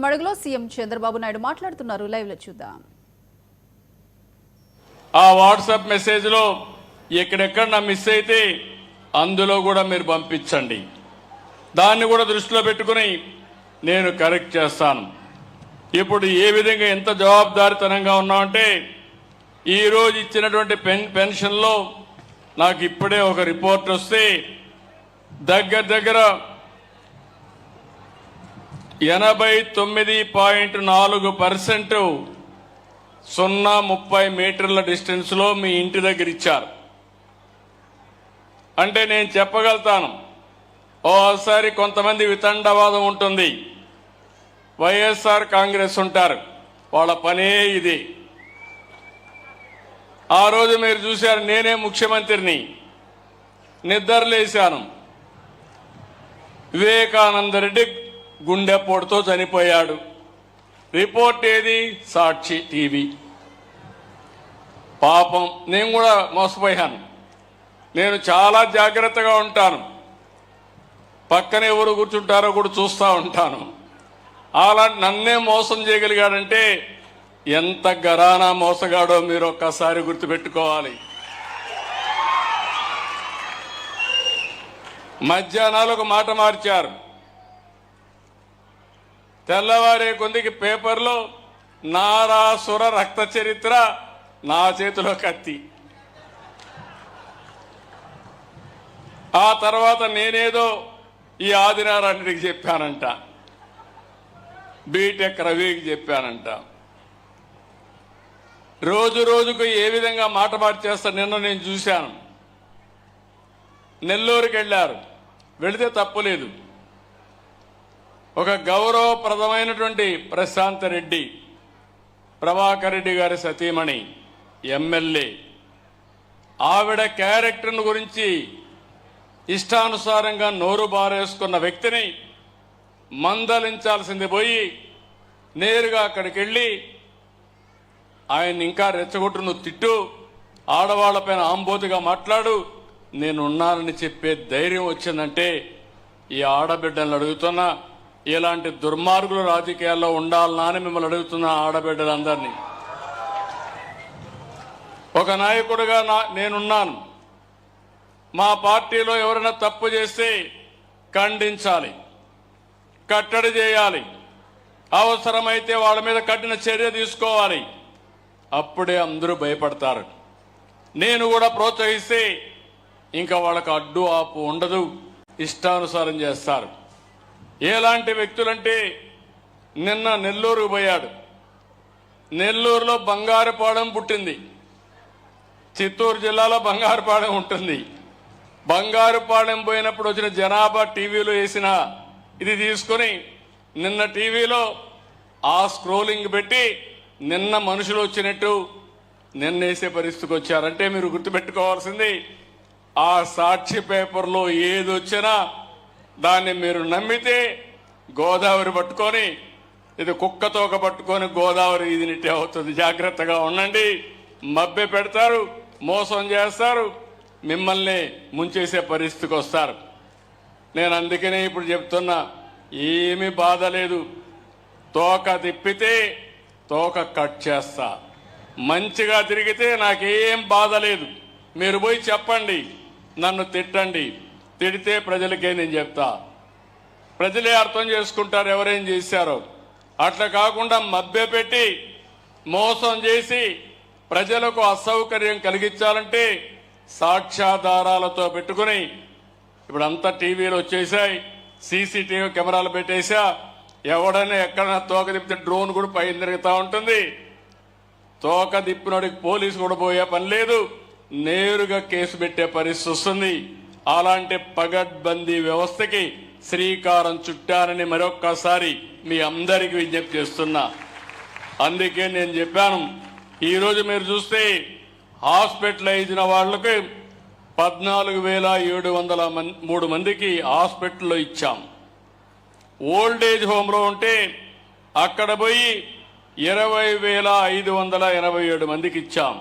మడుగులో సీఎం చంద్రబాబు నాయుడు మాట్లాడుతున్నారు. లైవ్ లో చూద్దాం. ఆ వాట్సాప్ మెసేజ్ లో ఎక్కడెక్కడ నా మిస్ అయితే అందులో కూడా మీరు పంపించండి. దాన్ని కూడా దృష్టిలో పెట్టుకుని నేను కరెక్ట్ చేస్తాను. ఇప్పుడు ఏ విధంగా ఎంత జవాబుదారీతనంగా ఉన్నామంటే ఈ రోజు ఇచ్చినటువంటి పెన్షన్లో నాకు ఇప్పుడే ఒక రిపోర్ట్ వస్తే దగ్గర 89.4% 0.30 మీటర్ల డిస్టెన్స్ లో మీ ఇంటి దగ్గర ఇచ్చారు. అంటే నేను చెప్పగలుగుతాను, ఓసారి కొంతమంది వితండవాదం ఉంటుంది, వైఎస్ఆర్ కాంగ్రెస్ ఉంటారు, వాళ్ళ పనే ఇది. ఆ రోజు మీరు చూశారు, నేనే ముఖ్యమంత్రిని, నిద్రలేశాను, వివేకానంద రెడ్డి గుండెపోటుతో చనిపోయాడు. రిపోర్ట్ ఏది? సాక్షి టీవీ. పాపం నేను కూడా మోసపోయాను. నేను చాలా జాగ్రత్తగా ఉంటాను, పక్కన ఎవరు కూర్చుంటారో కూడా చూస్తూ ఉంటాను. అలాంటి నన్నే మోసం చేయగలిగాడంటే ఎంత గరానా మోసగాడో మీరు ఒక్కసారి గుర్తుపెట్టుకోవాలి. మధ్యాహ్నాలు ఒక మాట మార్చారు, తెల్లవారే కొందికి పేపర్లో నారాసుర రక్త చరిత్ర, నా చేతిలో కత్తి. ఆ తర్వాత నేనేదో ఈ ఆదినారాయణకి చెప్పానంట, బీటెక్ రవికి చెప్పానంట. రోజు రోజుకు ఏ విధంగా మాట మార్చేస్తా నిన్న నేను చూశాను. నెల్లూరుకి వెళ్ళారు, వెళితే తప్పులేదు. ఒక గౌరవప్రదమైనటువంటి ప్రశాంత్ రెడ్డి, ప్రభాకర్ రెడ్డి గారి సతీమణి, ఎమ్మెల్యే, ఆవిడ క్యారెక్టర్ను గురించి ఇష్టానుసారంగా నోరు బారేసుకున్న వ్యక్తిని మందలించాల్సింది పోయి నేరుగా అక్కడికి వెళ్ళి ఆయన ఇంకా రెచ్చగొట్టు, నువ్వు తిట్టు, ఆడవాళ్లపైన ఆంబోతుగా మాట్లాడు, నేనున్నానని చెప్పే ధైర్యం వచ్చిందంటే ఈ ఆడబిడ్డలను అడుగుతున్నా, ఇలాంటి దుర్మార్గులు రాజకీయాల్లో ఉండాలనా అని మిమ్మల్ని అడుగుతున్న ఆడబిడ్డలందరినీ. ఒక నాయకుడిగా నేనున్నాను. మా పార్టీలో ఎవరైనా తప్పు చేస్తే ఖండించాలి, కట్టడి చేయాలి, అవసరమైతే వాళ్ళ మీద కఠిన చర్య తీసుకోవాలి. అప్పుడే అందరూ భయపడతారు. నేను కూడా ప్రోత్సహిస్తే ఇంకా వాళ్ళకు అడ్డు ఆపు ఉండదు, ఇష్టానుసారం చేస్తారు. ఎలాంటి వ్యక్తులంటే నిన్న నెల్లూరు పోయాడు. నెల్లూరులో బంగారుపాలెం పుట్టింది, చిత్తూరు జిల్లాలో బంగారుపాలెం ఉంటుంది. బంగారుపాలెం పోయినప్పుడు వచ్చిన జనాభా టీవీలో వేసిన ఇది తీసుకొని నిన్న టీవీలో ఆ స్క్రోలింగ్ పెట్టి నిన్న మనుషులు వచ్చినట్టు నిన్నేసే పరిస్థితికి వచ్చారంటే మీరు గుర్తుపెట్టుకోవాల్సింది, ఆ సాక్షి పేపర్లో ఏది వచ్చినా దాన్ని మీరు నమ్మితే గోదావరి పట్టుకొని, ఇది కుక్కతోక పట్టుకొని గోదావరి ఇదినిట్టే అవుతుంది. జాగ్రత్తగా ఉండండి. మభ్య పెడతారు, మోసం చేస్తారు, మిమ్మల్ని ముంచేసే పరిస్థితికి వస్తారు. నేను అందుకనే ఇప్పుడు చెప్తున్నా, ఏమీ బాధ లేదు. తోక తిప్పితే తోక కట్ చేస్తా, మంచిగా తిరిగితే నాకేం బాధ లేదు. మీరు పోయి చెప్పండి, నన్ను తిట్టండి, తిడితే ప్రజలకే నేను చెప్తా, ప్రజలే అర్థం చేసుకుంటారు ఎవరేం చేశారో. అట్లా కాకుండా మభ్యపెట్టి మోసం చేసి ప్రజలకు అసౌకర్యం కలిగించాలంటే సాక్ష్యాధారాలతో పెట్టుకుని, ఇప్పుడు అంతా టీవీలు వచ్చేసాయి, సీసీటీవీ కెమెరాలు పెట్టేసా, ఎవడైనా ఎక్కడైనా తోక తిప్పితే డ్రోన్ కూడా పైన తిరుగుతూ ఉంటుంది. తోక తిప్పినోడికి పోలీసు కూడా పోయే పని లేదు, నేరుగా కేసు పెట్టే పరిస్థితి వస్తుంది. అలాంటి పగడ్బందీ వ్యవస్థకి శ్రీకారం చుట్టారని మరొక్కసారి మీ అందరికీ విజ్ఞప్తి చేస్తున్నా. అందుకే నేను చెప్పాను, ఈరోజు మీరు చూస్తే హాస్పిటలైజ్ అయిన వాళ్ళకి 14,703 మందికి హాస్పిటల్లో ఇచ్చాం. ఓల్డేజ్ హోమ్లో ఉంటే అక్కడ పోయి 20,587 మందికి ఇచ్చాం.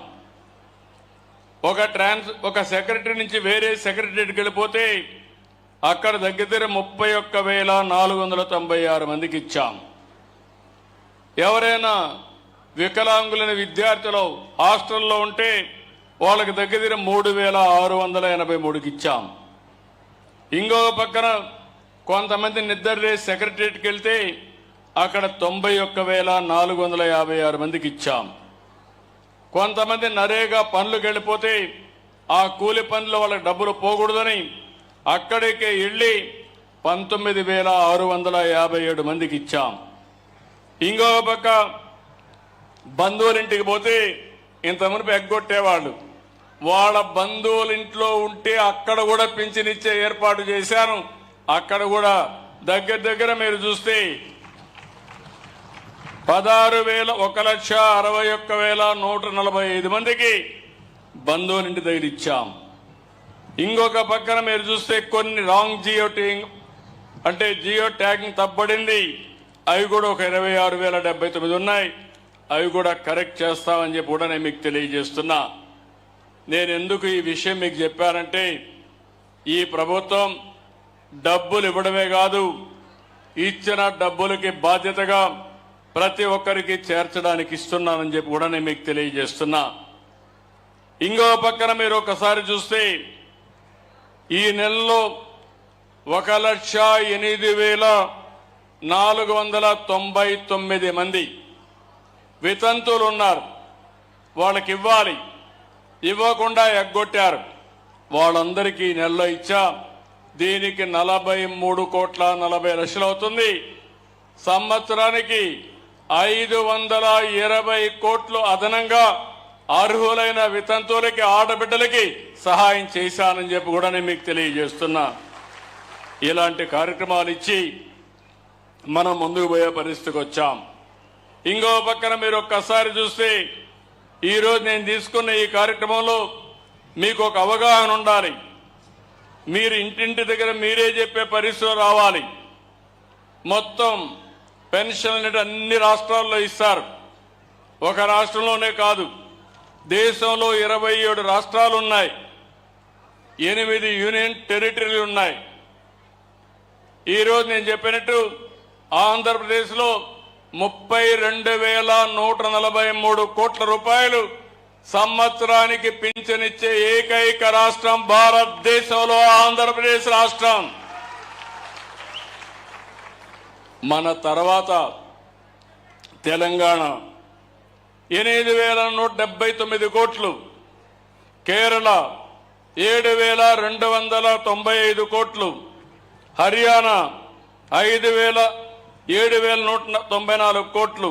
ఒక సెక్రటరీ నుంచి వేరే సెక్రటరీకి వెళ్ళిపోతే అక్కడ దగ్గర 31,496 మందికి ఇచ్చాం. ఎవరైనా వికలాంగులైన విద్యార్థులు హాస్టల్లో ఉంటే వాళ్ళకి దగ్గర 3,683కి ఇచ్చాం. ఇంకో పక్కన కొంతమంది నిద్ర సెక్రటరియట్కి వెళ్తే అక్కడ 91,456 మందికి ఇచ్చాం. కొంతమంది నరేగా పనులకు వెళ్ళిపోతే ఆ కూలి పనులు వాళ్ళకి డబ్బులు పోకూడదని అక్కడికే వెళ్ళి 19,657 మందికి ఇచ్చాం. ఇంకో పక్క బంధువులింటికి పోతే ఇంతమునుపు ఎగ్గొట్టేవాళ్ళు, వాళ్ళ బంధువులింట్లో ఉంటే అక్కడ కూడా పింఛనిచ్చే ఏర్పాటు చేశాను. అక్కడ కూడా దగ్గర మీరు చూస్తే 1,61,61,145 మందికి బంధువులింటి దగ్గర ఇచ్చాం. ఇంకొక పక్కన మీరు చూస్తే కొన్ని రాంగ్ జియో ట్యాగింగ్ తప్పబడింది, అవి కూడా ఒక 26,079 ఉన్నాయి. అవి కూడా కరెక్ట్ చేస్తామని చెప్పి కూడా నేను మీకు తెలియజేస్తున్నా. నేను ఎందుకు ఈ విషయం మీకు చెప్పానంటే, ఈ ప్రభుత్వం డబ్బులు ఇవ్వడమే కాదు, ఇచ్చిన డబ్బులకి బాధ్యతగా ప్రతి ఒక్కరికి చేర్చడానికి ఇస్తున్నానని చెప్పి కూడా నేను మీకు తెలియజేస్తున్నా. ఇంకో పక్కన మీరు ఒకసారి చూస్తే ఈ నెలలో 1,08,499 మంది వితంతువులు ఉన్నారు. వాళ్ళకి ఇవ్వాలి, ఇవ్వకుండా ఎగ్గొట్టారు. వాళ్ళందరికీ ఈ నెలలో ఇచ్చా. దీనికి 43,40,00,000 అవుతుంది. సంవత్సరానికి 520 కోట్లు అదనంగా అర్హులైన వితంతువులకి, ఆడబిడ్డలకి సహాయం చేశానని చెప్పి కూడా నేను మీకు తెలియజేస్తున్నా. ఇలాంటి కార్యక్రమాలు ఇచ్చి మనం ముందుకు పోయే పరిస్థితికి వచ్చాం. ఇంకో పక్కన మీరు ఒక్కసారి చూస్తే ఈరోజు నేను తీసుకున్న ఈ కార్యక్రమంలో మీకు ఒక అవగాహన ఉండాలి. మీరు ఇంటింటి దగ్గర మీరే చెప్పే పరిస్థితులు రావాలి. మొత్తం పెన్షన్లు అన్ని రాష్ట్రాల్లో ఇస్తారు. ఒక రాష్ట్రంలోనే కాదు, దేశంలో 27 రాష్ట్రాలు ఉన్నాయి, 8 యూనియన్ టెరిటరీలు ఉన్నాయి. ఈరోజు నేను చెప్పినట్టు ఆంధ్రప్రదేశ్లో 32,143 కోట్ల రూపాయలు సంవత్సరానికి పింఛనిచ్చే ఏకైక రాష్ట్రం భారతదేశంలో ఆంధ్రప్రదేశ్ రాష్ట్రం. మన తర్వాత తెలంగాణ 8,179 కోట్లు, కేరళ 7,295 కోట్లు, హర్యానా 7,194 కోట్లు,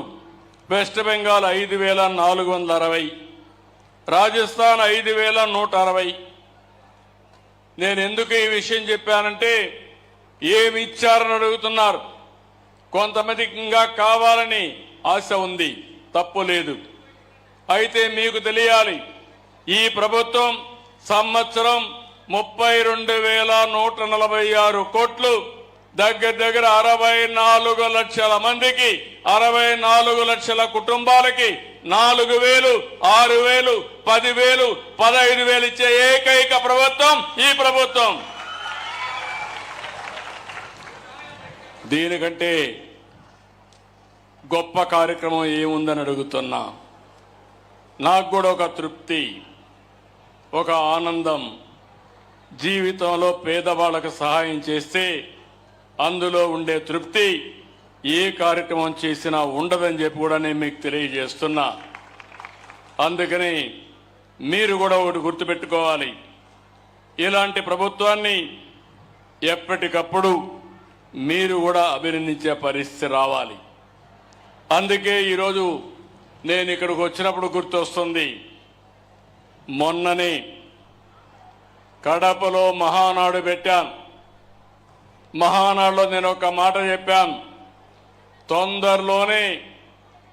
వెస్ట్ బెంగాల్ 5,460, రాజస్థాన్ 5,160. నేను ఎందుకు ఈ విషయం చెప్పానంటే, ఏమి ఇచ్చారని అడుగుతున్నారు. కొంతమందికి ఇంకా కావాలని ఆశ ఉంది, తప్పు లేదు. అయితే మీకు తెలియాలి, ఈ ప్రభుత్వం సంవత్సరం 32,146 కోట్లు, దగ్గర 64 లక్షల మందికి, 64 లక్షల కుటుంబాలకి 4,000, 6,000, 10,000, 15,000 ఇచ్చే ఏకైక ప్రభుత్వం ఈ ప్రభుత్వం. దీనికంటే గొప్ప కార్యక్రమం ఏముందని అడుగుతున్నా. నాకు కూడా ఒక తృప్తి, ఒక ఆనందం. జీవితంలో పేదవాళ్ళకు సహాయం చేస్తే అందులో ఉండే తృప్తి ఏ కార్యక్రమం చేసినా ఉండదని చెప్పి కూడా నేను మీకు తెలియజేస్తున్నా. అందుకని మీరు కూడా ఒకటి గుర్తుపెట్టుకోవాలి, ఇలాంటి ప్రభుత్వాన్ని ఎప్పటికప్పుడు మీరు కూడా అభినందించే పరిస్థితి రావాలి. అందుకే ఈరోజు నేను ఇక్కడికి వచ్చినప్పుడు గుర్తొస్తుంది, మొన్ననే కడపలో మహానాడు పెట్టాను. మహానాడులో నేను ఒక మాట చెప్పాను, తొందరలోనే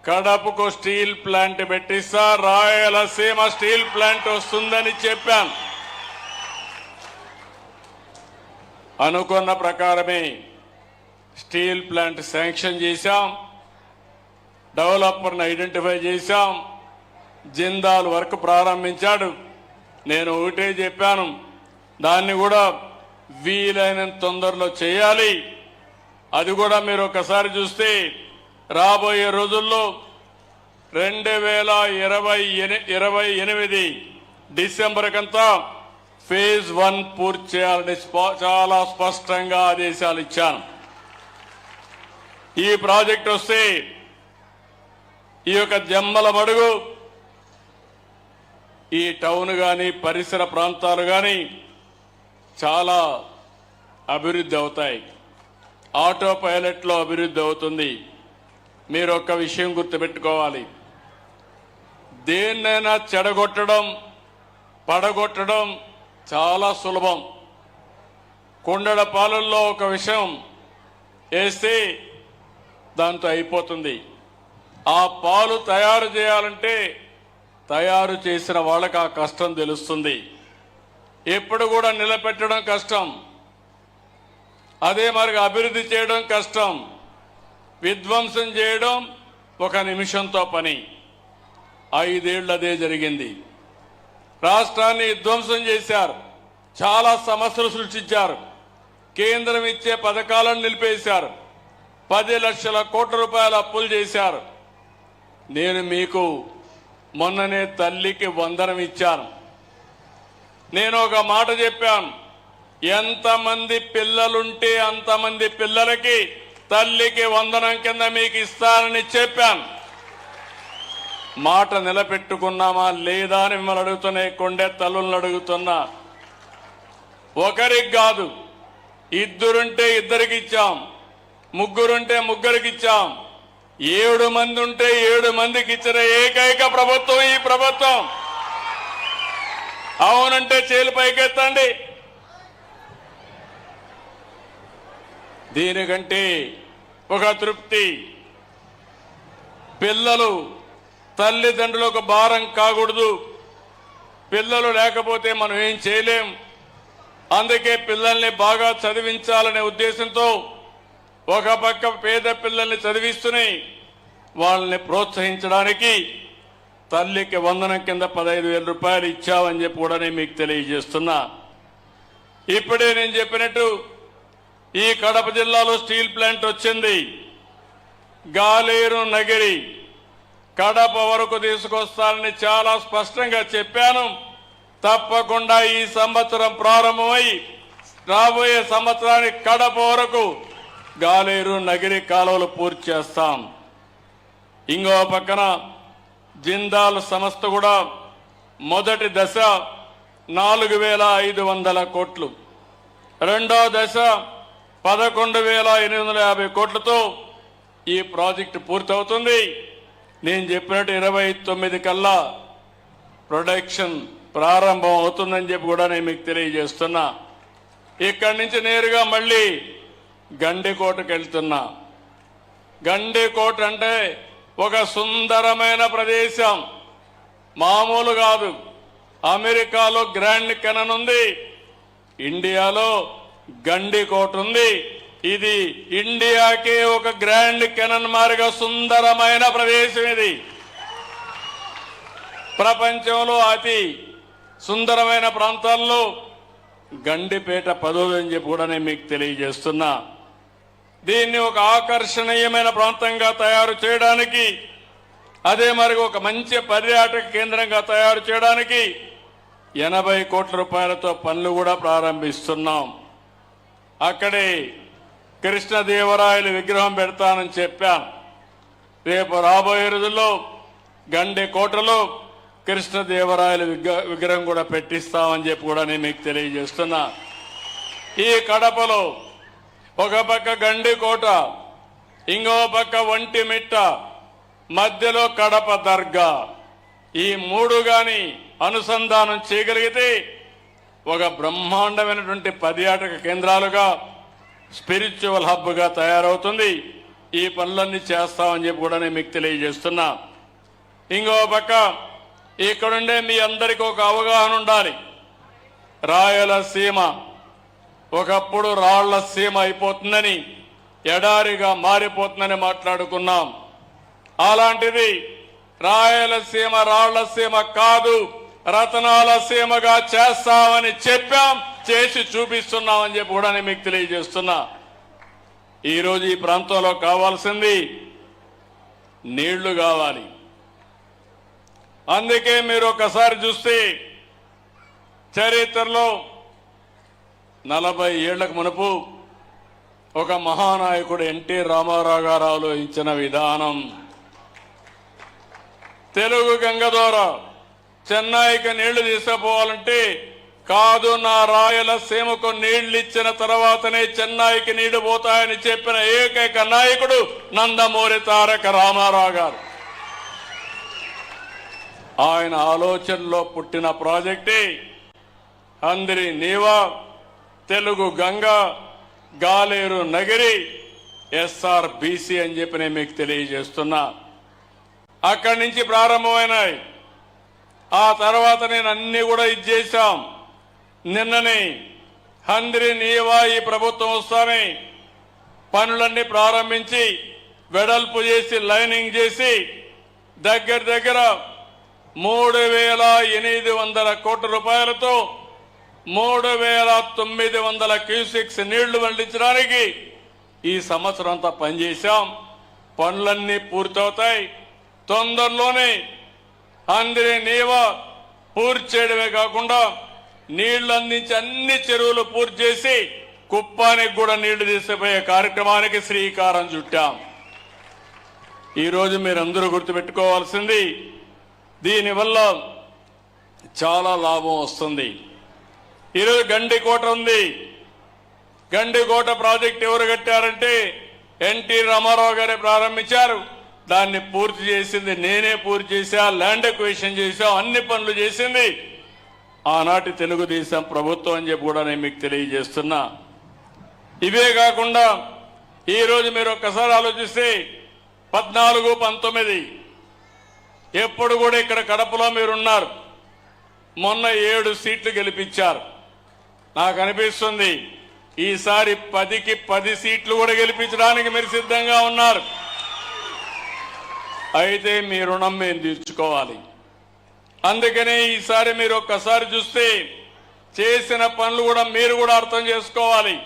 కడపకు స్టీల్ ప్లాంట్ పెట్టిస్తా, రాయలసీమ స్టీల్ ప్లాంట్ వస్తుందని చెప్పాను. అనుకున్న ప్రకారమే స్టీల్ ప్లాంట్ శాంక్షన్ చేశాం, డెవలపర్ని ఐడెంటిఫై చేశాం, జిందాల్ వర్క్ ప్రారంభించాడు. నేను ఒకటే చెప్పాను, దాన్ని కూడా వీలైనంత తొందరలో చేయాలి. అది కూడా మీరు ఒకసారి చూస్తే రాబోయే రోజుల్లో 2028 డిసెంబర్ కంతా ఫేజ్ 1 పూర్తి చేయాలని చాలా స్పష్టంగా ఆదేశాలు ఇచ్చాను. ఈ ప్రాజెక్ట్ వస్తే ఈ యొక్క జమ్మల మడుగు, ఈ టౌన్ కానీ పరిసర ప్రాంతాలు కానీ చాలా అభివృద్ధి అవుతాయి. ఆటో పైలట్లో అభివృద్ధి అవుతుంది. మీరు ఒక్క విషయం గుర్తుపెట్టుకోవాలి, దేన్నైనా చెడగొట్టడం పడగొట్టడం చాలా సులభం. కొండల పాలల్లో ఒక విషయం వేస్తే దాంతో అయిపోతుంది. ఆ పాలు తయారు చేయాలంటే తయారు చేసిన వాళ్ళకి ఆ కష్టం తెలుస్తుంది. ఎప్పుడు కూడా నిలబెట్టడం కష్టం, అదే మరి అభివృద్ధి చేయడం కష్టం, విధ్వంసం చేయడం ఒక నిమిషంతో పని. 5 ఏళ్ళు అదే జరిగింది. రాష్ట్రాన్ని విధ్వంసం చేశారు, చాలా సమస్యలు సృష్టించారు, కేంద్రం ఇచ్చే పథకాలను నిలిపేశారు, 10 లక్షల కోట్ల రూపాయల అప్పులు చేశారు. నేను మీకు మొన్ననే తల్లికి వందనం ఇచ్చాను. నేను ఒక మాట చెప్పాను, ఎంతమంది పిల్లలుంటే అంతమంది పిల్లలకి తల్లికి వందనం కింద మీకు ఇస్తానని చెప్పాను. మాట నిలబెట్టుకున్నామా లేదా అని మిమ్మల్ని అడుగుతున్నా, కొండే తల్లులను అడుగుతున్నా. ఒకరికి కాదు, ఇద్దరుంటే ఇద్దరికి ఇచ్చాం, ముగ్గురుంటే ముగ్గురికి ఇచ్చాం, 7 మంది ఉంటే 7 మందికి ఇచ్చిన ఏకైక ప్రభుత్వం ఈ ప్రభుత్వం. అవునంటే చేలు పైకెత్తండి. దీనికంటే ఒక తృప్తి. పిల్లలు తల్లిదండ్రులకు భారం కాకూడదు. పిల్లలు లేకపోతే మనం ఏం చేయలేం. అందుకే పిల్లల్ని బాగా చదివించాలనే ఉద్దేశంతో ఒక పక్క పేద పిల్లల్ని చదివిస్తూనే వాళ్ళని ప్రోత్సహించడానికి తల్లికి వందనం కింద 15,000 రూపాయలు ఇచ్చామని చెప్పి కూడా నేను మీకు తెలియజేస్తున్నా. ఇప్పుడే నేను చెప్పినట్టు ఈ కడప జిల్లాలో స్టీల్ ప్లాంట్ వచ్చింది. గాలేరు నగిరి కడప వరకు తీసుకొస్తానని చాలా స్పష్టంగా చెప్పాను. తప్పకుండా ఈ సంవత్సరం ప్రారంభమై రాబోయే సంవత్సరానికి కడప వరకు గాలేరు నగిరి కాలువలు పూర్తి చేస్తాం. ఇంకో పక్కన జిందాల్ సంస్థ కూడా మొదటి దశ 4,500 కోట్లు, రెండో దశ 11,850 కోట్లతో ఈ ప్రాజెక్టు పూర్తవుతుంది. నేను చెప్పినట్టు 29 కల్లా ప్రొడక్షన్ ప్రారంభం అవుతుందని చెప్పి కూడా నేను మీకు తెలియజేస్తున్నా. ఇక్కడి నుంచి నేరుగా మళ్ళీ గండికోటకు వెళ్తున్నా. గండికోట అంటే ఒక సుందరమైన ప్రదేశం, మామూలు కాదు. అమెరికాలో గ్రాండ్ కెనన్ ఉంది, ఇండియాలో గండికోట ఉంది. ఇది ఇండియాకే ఒక గ్రాండ్ కెనన్ మారిగా సుందరమైన ప్రదేశం. ఇది ప్రపంచంలో అతి సుందరమైన ప్రాంతాల్లో గండిపేట 10వ అని చెప్పి కూడా నేను మీకు తెలియజేస్తున్నా. దీన్ని ఒక ఆకర్షణీయమైన ప్రాంతంగా తయారు చేయడానికి, అదే మరి ఒక మంచి పర్యాటక కేంద్రంగా తయారు చేయడానికి 80 కోట్ల రూపాయలతో పనులు కూడా ప్రారంభిస్తున్నాం. అక్కడే కృష్ణదేవరాయలు విగ్రహం పెడతానని చెప్పాను. రేపు రాబోయే రోజుల్లో గండికోటలో కృష్ణదేవరాయలు విగ్రహం కూడా పెట్టిస్తామని చెప్పి కూడా నేను మీకు తెలియజేస్తున్నా. ఈ కడపలో ఒక పక్క గండికోట, ఇంకో పక్క ఒంటిమిట్ట, మధ్యలో కడప దర్గా, ఈ 3 గాని అనుసంధానం చేయగలిగితే ఒక బ్రహ్మాండమైనటువంటి పర్యాటక కేంద్రాలుగా, స్పిరిచువల్ హబ్గా తయారవుతుంది. ఈ పనులన్నీ చేస్తామని చెప్పి కూడా నేను మీకు తెలియజేస్తున్నా. ఇంకో పక్క ఇక్కడుండే మీ అందరికీ ఒక అవగాహన ఉండాలి. రాయలసీమ ఒకప్పుడు రాళ్ల సీమ అయిపోతుందని, ఎడారిగా మారిపోతుందని మాట్లాడుకున్నాం. అలాంటిది రాయలసీమ రాళ్ల సీమ కాదు, రతనాల సీమగా చేస్తామని చెప్పాం, చేసి చూపిస్తున్నామని చెప్పి కూడా నేను మీకు తెలియజేస్తున్నా. ఈరోజు ఈ ప్రాంతంలో కావాల్సింది నీళ్లు కావాలి. అందుకే మీరు ఒకసారి చూస్తే చరిత్రలో 40 ఏళ్లకు మునుపు ఒక మహానాయకుడు ఎన్టీ రామారావు గారు ఆలోచించిన విధానం, తెలుగు గంగ ద్వారా చెన్నైకి నీళ్లు తీసుకుపోవాలంటే కాదు, నా రాయలసీమకు నీళ్లు ఇచ్చిన తర్వాతనే చెన్నైకి నీళ్లు పోతాయని చెప్పిన ఏకైక నాయకుడు నందమూరి తారక రామారావు గారు. ఆయన ఆలోచనలో పుట్టిన ప్రాజెక్టే అందరి నీవా, తెలుగు గంగ, గాలేరు నగిరి, SRBC అని చెప్పి నేను మీకు తెలియజేస్తున్నా. అక్కడి నుంచి ప్రారంభమైనాయి. ఆ తర్వాత నేను అన్ని కూడా ఇచ్చేశాం. నిన్ననే హంద్రి నీవా ఈ ప్రభుత్వం వస్తానే పనులన్నీ ప్రారంభించి వెడల్పు చేసి లైనింగ్ చేసి దగ్గర 3,800 కోట్ల రూపాయలతో 3,900 క్యూసెక్స్ నీళ్లు మళ్లించడానికి ఈ సంవత్సరం అంతా పనిచేశాం. పనులన్నీ పూర్తవుతాయి. తొందరలోనే అందరి నీవా పూర్తి చేయడమే కాకుండా నీళ్లు అందించి అన్ని చెరువులు పూర్తి చేసి కుప్పానికి కూడా నీళ్లు తీసుకుపోయే కార్యక్రమానికి శ్రీకారం చుట్టాం. ఈరోజు మీరందరూ గుర్తుపెట్టుకోవాల్సింది, దీనివల్ల చాలా లాభం వస్తుంది. ఈరోజు గండికోట ఉంది. గండికోట ప్రాజెక్ట్ ఎవరు కట్టారంటే ఎన్టీ రామారావు గారే ప్రారంభించారు. దాన్ని పూర్తి చేసింది నేనే పూర్తి చేశా, ల్యాండ్ ఎక్విజిషన్ చేశా, అన్ని పనులు చేసింది ఆనాటి తెలుగుదేశం ప్రభుత్వం అని చెప్పి కూడా నేను మీకు తెలియజేస్తున్నా. ఇవే కాకుండా ఈరోజు మీరు ఒక్కసారి ఆలోచిస్తే 14, 19 ఎప్పుడు కూడా ఇక్కడ కడపలో మీరున్నారు. మొన్న 7 సీట్లు గెలిపించారు. నాకు అనిపిస్తుంది ఈసారి 10కి 10 సీట్లు కూడా గెలిపించడానికి మీరు సిద్ధంగా ఉన్నారు. అయితే మీ రుణం మేము తీర్చుకోవాలి. అందుకనే ఈసారి మీరు ఒక్కసారి చూస్తే చేసిన పనులు కూడా మీరు కూడా అర్థం చేసుకోవాలి.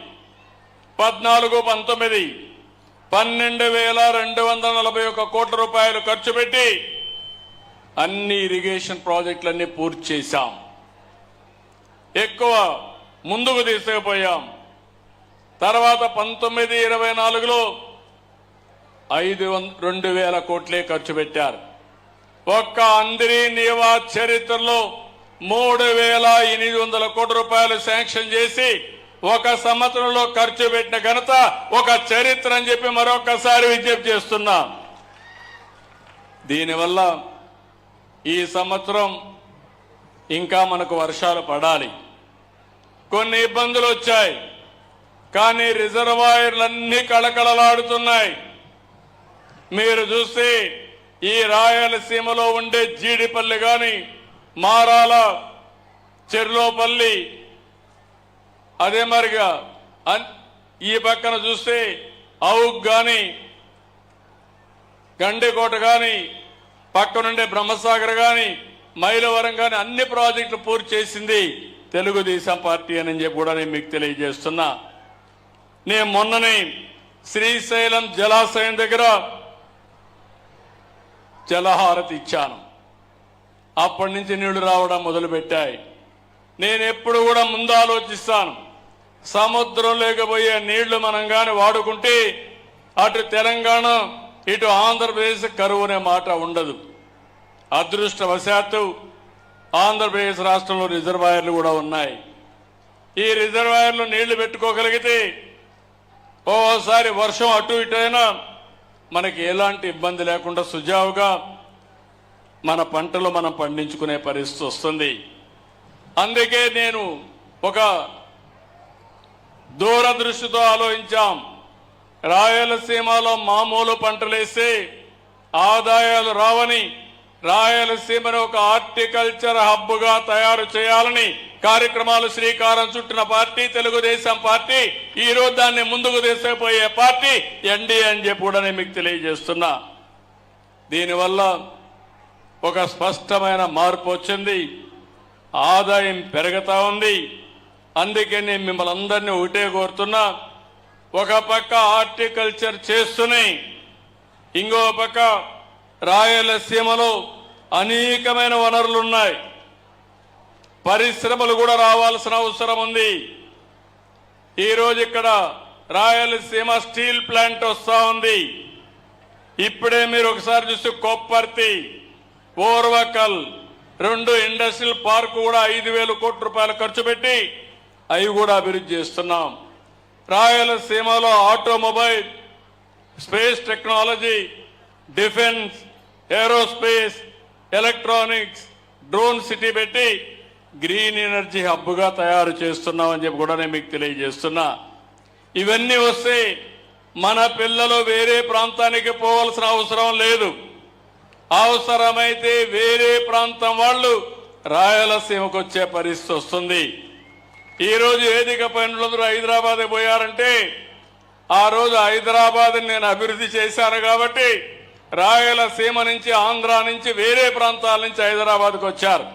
14, 19 12,241 కోట్ల రూపాయలు ఖర్చు పెట్టి అన్ని ఇరిగేషన్ ప్రాజెక్టులన్నీ పూర్తి చేశాం. ఎక్కువ ముందుకు తీసుకుపోయాం. తర్వాత 19, 24లో 2,000 కోట్లే ఖర్చు పెట్టారు. ఒక్క అందరి నీవా చరిత్రలో 3,800 కోట్ల రూపాయలు శాంక్షన్ చేసి ఒక సంవత్సరంలో ఖర్చు పెట్టిన ఘనత ఒక చరిత్ర అని చెప్పి మరొకసారి విజ్ఞప్తి చేస్తున్నా. దీనివల్ల ఈ సంవత్సరం ఇంకా మనకు వర్షాలు పడాలి. కొన్ని ఇబ్బందులు వచ్చాయి, కానీ రిజర్వాయర్లన్నీ కళకళలాడుతున్నాయి. మీరు చూస్తే ఈ రాయలసీమలో ఉండే జీడిపల్లి గాని, మారాల, చెర్లోపల్లి, అదే మరిగా ఈ పక్కన చూస్తే అవుక్ గాని, గండికోట గాని, పక్కనుండే బ్రహ్మసాగర్ గాని, మైలవరం గాని అన్ని ప్రాజెక్టులు పూర్తి చేసింది తెలుగుదేశం పార్టీ అని చెప్పి కూడా నేను మీకు తెలియజేస్తున్నా. నేను మొన్ననే శ్రీశైలం జలాశయం దగ్గర జలహారతి ఇచ్చాను. అప్పటి నుంచి నీళ్లు రావడం మొదలుపెట్టాయి. నేను ఎప్పుడు కూడా ముందు ఆలోచిస్తాను, సముద్రం లేకపోయే నీళ్లు మనం గాని వాడుకుంటే అటు తెలంగాణ ఇటు ఆంధ్రప్రదేశ్ కరువు అనే మాట ఉండదు. అదృష్టవశాత్తు ఆంధ్రప్రదేశ్ రాష్ట్రంలో రిజర్వాయర్లు కూడా ఉన్నాయి. ఈ రిజర్వాయర్లు నీళ్లు పెట్టుకోగలిగితే ఓసారి వర్షం అటు ఇటు అయినా మనకి ఎలాంటి ఇబ్బంది లేకుండా సుజావుగా మన పంటలు మనం పండించుకునే పరిస్థితి వస్తుంది. అందుకే నేను ఒక దూరదృష్టితో ఆలోచించాం. రాయలసీమలో మామూలు పంటలేస్తే ఆదాయాలు రావని రాయలసీమను ఒక హార్టికల్చర్ హబ్గా తయారు చేయాలని కార్యక్రమాలు శ్రీకారం చుట్టిన పార్టీ తెలుగుదేశం పార్టీ. ఈ రోజు దాన్ని ముందుకు తీసుకుపోయే పార్టీ ఎన్డీఏ అని చెప్పి కూడా నేను మీకు తెలియజేస్తున్నా. దీనివల్ల ఒక స్పష్టమైన మార్పు వచ్చింది. ఆదాయం పెరుగుతా ఉంది. అందుకే నేను మిమ్మల్ని అందరినీ ఒకటే కోరుతున్నా, ఒక పక్క హార్టికల్చర్ చేస్తూనే ఇంకో పక్క రాయలసీమలో అనేకమైన వనరులు ఉన్నాయి. పరిశ్రమలు కూడా రావాల్సిన అవసరం ఉంది. ఈరోజు ఇక్కడ రాయలసీమ స్టీల్ ప్లాంట్ వస్తా ఉంది. ఇప్పుడే మీరు ఒకసారి చూస్తే కొప్పర్తి, ఓర్వకల్ 2 ఇండస్ట్రియల్ పార్క్ కూడా 5,000 కోట్ల రూపాయలు ఖర్చు పెట్టి అవి కూడా అభివృద్ధి చేస్తున్నాం. రాయలసీమలో automobile, space technology, defence, aerospace, electronics, drone city పెట్టి గ్రీన్ ఎనర్జీ హబ్గా తయారు చేస్తున్నామని చెప్పి కూడా నేను మీకు తెలియజేస్తున్నా. ఇవన్నీ వస్తే మన పిల్లలు వేరే ప్రాంతానికి పోవాల్సిన అవసరం లేదు. అవసరమైతే వేరే ప్రాంతం వాళ్ళు రాయలసీమకు వచ్చే పరిస్థితి వస్తుంది. ఈరోజు వేదిక పైన హైదరాబాద్ పోయారంటే ఆ రోజు హైదరాబాద్ నేను అభివృద్ధి చేశాను కాబట్టి రాయలసీమ నుంచి, ఆంధ్ర నుంచి, వేరే ప్రాంతాల నుంచి హైదరాబాద్కు వచ్చారు.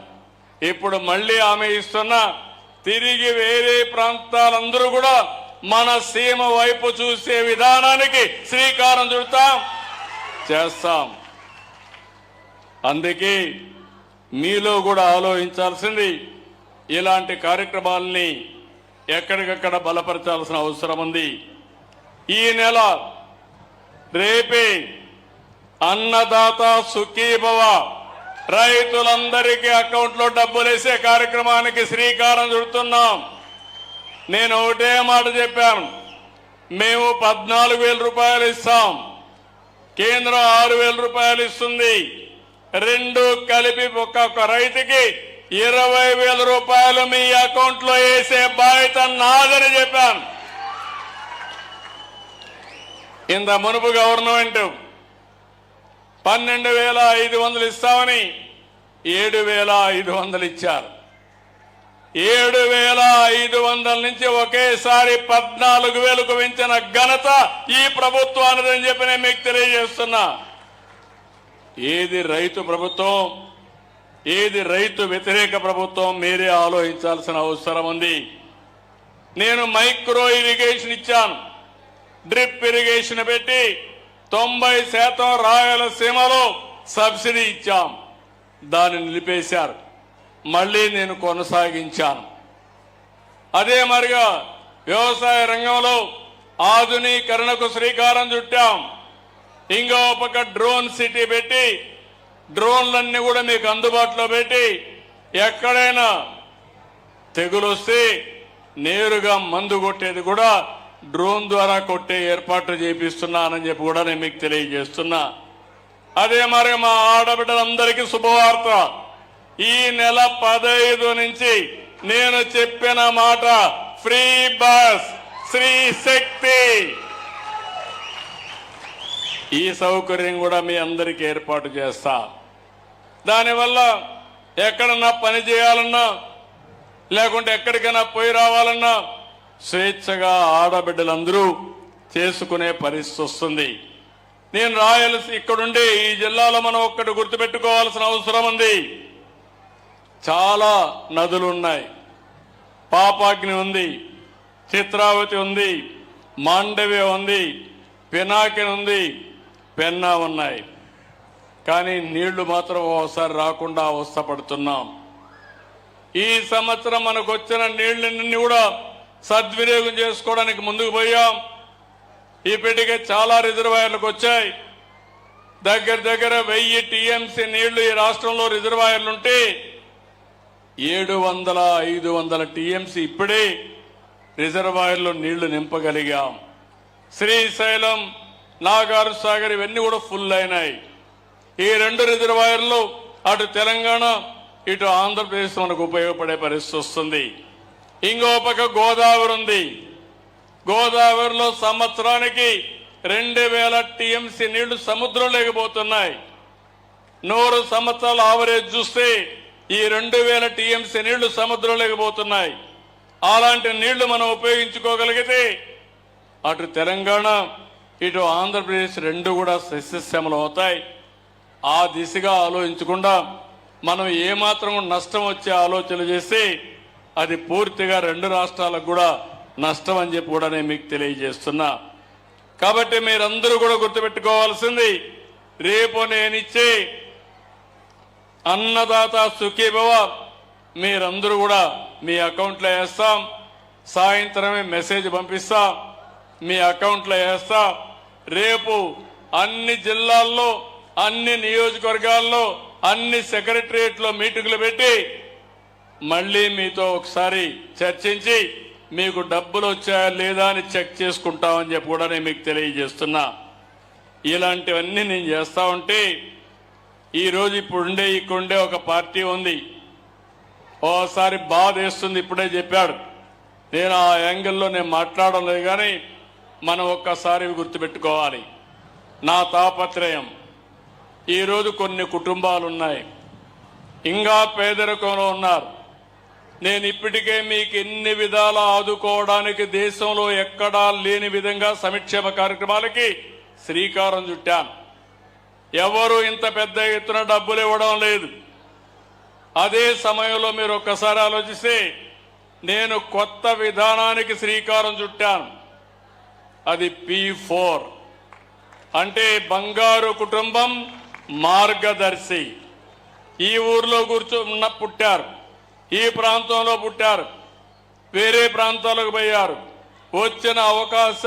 ఇప్పుడు మళ్ళీ ఆమె ఇస్తున్న తిరిగి వేరే ప్రాంతాలందరూ కూడా మన సీమ వైపు చూసే విధానానికి శ్రీకారం చుడతాం, చేస్తాం. అందుకే మీలో కూడా ఆలోచించాల్సింది ఇలాంటి కార్యక్రమాలని ఎక్కడికక్కడ బలపరచాల్సిన అవసరం ఉంది. ఈ నెల రేపే అన్నదాత సుఖీభవ, రైతులందరికీ అకౌంట్లో డబ్బులు వేసే కార్యక్రమానికి శ్రీకారం చుడుతున్నాం. నేను ఒకటే మాట చెప్పాను, మేము 14,000 రూపాయలు ఇస్తాం, కేంద్రం 6,000 రూపాయలు ఇస్తుంది. 2 కలిపి ఒక్కొక్క రైతుకి 20,000 రూపాయలు మీ అకౌంట్లో వేసే బాధ్యత నాదని చెప్పాను. ఇంత మునుపు గవర్నమెంట్ 12,500 ఇస్తామని 7,500 ఇచ్చారు. 7,500 నుంచి ఒకేసారి 14,000కు పెంచిన ఘనత ఈ ప్రభుత్వానిదని చెప్పి నేను మీకు తెలియజేస్తున్నా. ఏది రైతు ప్రభుత్వం, ఏది రైతు వ్యతిరేక ప్రభుత్వం మీరే ఆలోచించాల్సిన అవసరం ఉంది. నేను మైక్రో ఇరిగేషన్ ఇచ్చాను, డ్రిప్ ఇరిగేషన్ పెట్టి 90% రాయలసీమలో సబ్సిడీ ఇచ్చాం. దాన్ని నిలిపేశారు, మళ్ళీ నేను కొనసాగించాను. అదే మరిగా వ్యవసాయ రంగంలో ఆధునీకరణకు శ్రీకారం చుట్టాం. ఇంకో పక్క డ్రోన్ సిటీ పెట్టి డ్రోన్లన్నీ కూడా మీకు అందుబాటులో పెట్టి ఎక్కడైనా తెగులు వస్తే నేరుగా మందు కొట్టేది కూడా డ్రోన్ ద్వారా కొట్టే ఏర్పాట్లు చేపిస్తున్నానని చెప్పి కూడా నేను మీకు తెలియజేస్తున్నా. అదే మరి మా ఆడబిడ్డలందరికీ శుభవార్త, ఈ నెల 15 నుంచి నేను చెప్పిన మాట ఫ్రీ బస్, శ్రీ శక్తి, ఈ సౌకర్యం కూడా మీ అందరికీ ఏర్పాటు చేస్తా. దానివల్ల ఎక్కడన్నా పని చేయాలన్నా లేకుంటే ఎక్కడికైనా పోయి రావాలన్నా స్వేచ్ఛగా ఆడబిడ్డలందరూ చేసుకునే పరిస్థితి వస్తుంది. నేను ఇక్కడుండే ఈ జిల్లాలో మనం ఒక్కటి గుర్తుపెట్టుకోవాల్సిన అవసరం ఉంది. చాలా నదులు ఉన్నాయి. పాపాగ్ని ఉంది, చిత్రావతి ఉంది, మాండవ్య ఉంది, పినాకిని ఉంది, పెన్నా ఉన్నాయి. కానీ నీళ్లు మాత్రం ఒకసారి రాకుండా అవస్థపడుతున్నాం. ఈ సంవత్సరం మనకు వచ్చిన నీళ్లన్నీ కూడా సద్వినియోగం చేసుకోవడానికి ముందుకు పోయాం. ఇప్పటికే చాలా రిజర్వాయర్లకు వచ్చాయి. దగ్గర 1000 టీఎంసీ నీళ్లు ఈ రాష్ట్రంలో రిజర్వాయర్లుంటే 700-500 టీఎంసీ ఇప్పుడే రిజర్వాయర్లో నీళ్లు నింపగలిగాం. శ్రీశైలం, నాగార్ సాగర్ ఇవన్నీ కూడా ఫుల్ అయినాయి. ఈ 2 రిజర్వాయర్లు అటు తెలంగాణ ఇటు ఆంధ్రప్రదేశ్ మనకు ఉపయోగపడే పరిస్థితి వస్తుంది. ఇంకో పక్క గోదావరి ఉంది. గోదావరిలో సంవత్సరానికి 2,000 టీఎంసీ నీళ్లు సముద్రం లేకపోతున్నాయి. 100 సంవత్సరాల ఆవరేజ్ చూస్తే ఈ 2,000 టీఎంసీ నీళ్లు సముద్రం లేకపోతున్నాయి. అలాంటి నీళ్లు మనం ఉపయోగించుకోగలిగితే అటు తెలంగాణ ఇటు ఆంధ్రప్రదేశ్ 2 కూడా సస్యశ్యామలం అవుతాయి. ఆ దిశగా ఆలోచించకుండా మనం ఏమాత్రం నష్టం వచ్చే ఆలోచన చేస్తే అది పూర్తిగా 2 రాష్ట్రాలకు కూడా నష్టం అని చెప్పి కూడా నేను మీకు తెలియజేస్తున్నా. కాబట్టి మీరందరూ కూడా గుర్తుపెట్టుకోవాల్సింది రేపు నేనిచ్చే అన్నదాత సుఖీభవ మీరందరూ కూడా మీ అకౌంట్లో వేస్తాం. సాయంత్రమే మెసేజ్ పంపిస్తాం, మీ అకౌంట్లో వేస్తాం. రేపు అన్ని జిల్లాల్లో, అన్ని నియోజకవర్గాల్లో, అన్ని సెక్రటరియట్లో మీటింగులు పెట్టి మళ్ళీ మీతో ఒకసారి చర్చించి మీకు డబ్బులు వచ్చాయా లేదా అని చెక్ చేసుకుంటామని చెప్పి కూడా నేను మీకు తెలియజేస్తున్నా. ఇలాంటివన్నీ నేను చేస్తా ఉంటే ఈరోజు ఇక్కడుండే ఒక పార్టీ ఉంది. ఓసారి బాధ వేస్తుంది. ఇప్పుడే చెప్పాడు, నేను ఆ యాంగిల్లో నేను మాట్లాడడం లేదు. కానీ మనం ఒక్కసారి గుర్తుపెట్టుకోవాలి. నా తాపత్రయం, ఈరోజు కొన్ని కుటుంబాలు ఉన్నాయి, ఇంకా పేదరికంలో ఉన్నారు. నేను ఇప్పటికే మీకు ఎన్ని విధాల ఆదుకోవడానికి దేశంలో ఎక్కడా లేని విధంగా సంక్షేమ కార్యక్రమాలకి శ్రీకారం చుట్టాను. ఎవరు ఇంత పెద్ద ఎత్తున డబ్బులు ఇవ్వడం లేదు. అదే సమయంలో మీరు ఒక్కసారి ఆలోచిస్తే నేను కొత్త విధానానికి శ్రీకారం చుట్టాను. అది P4 అంటే బంగారు కుటుంబం మార్గదర్శి. ఈ ఊర్లో పుట్టారు, ఈ ప్రాంతంలో పుట్టారు, వేరే ప్రాంతాలకు పోయారు, వచ్చిన అవకాశం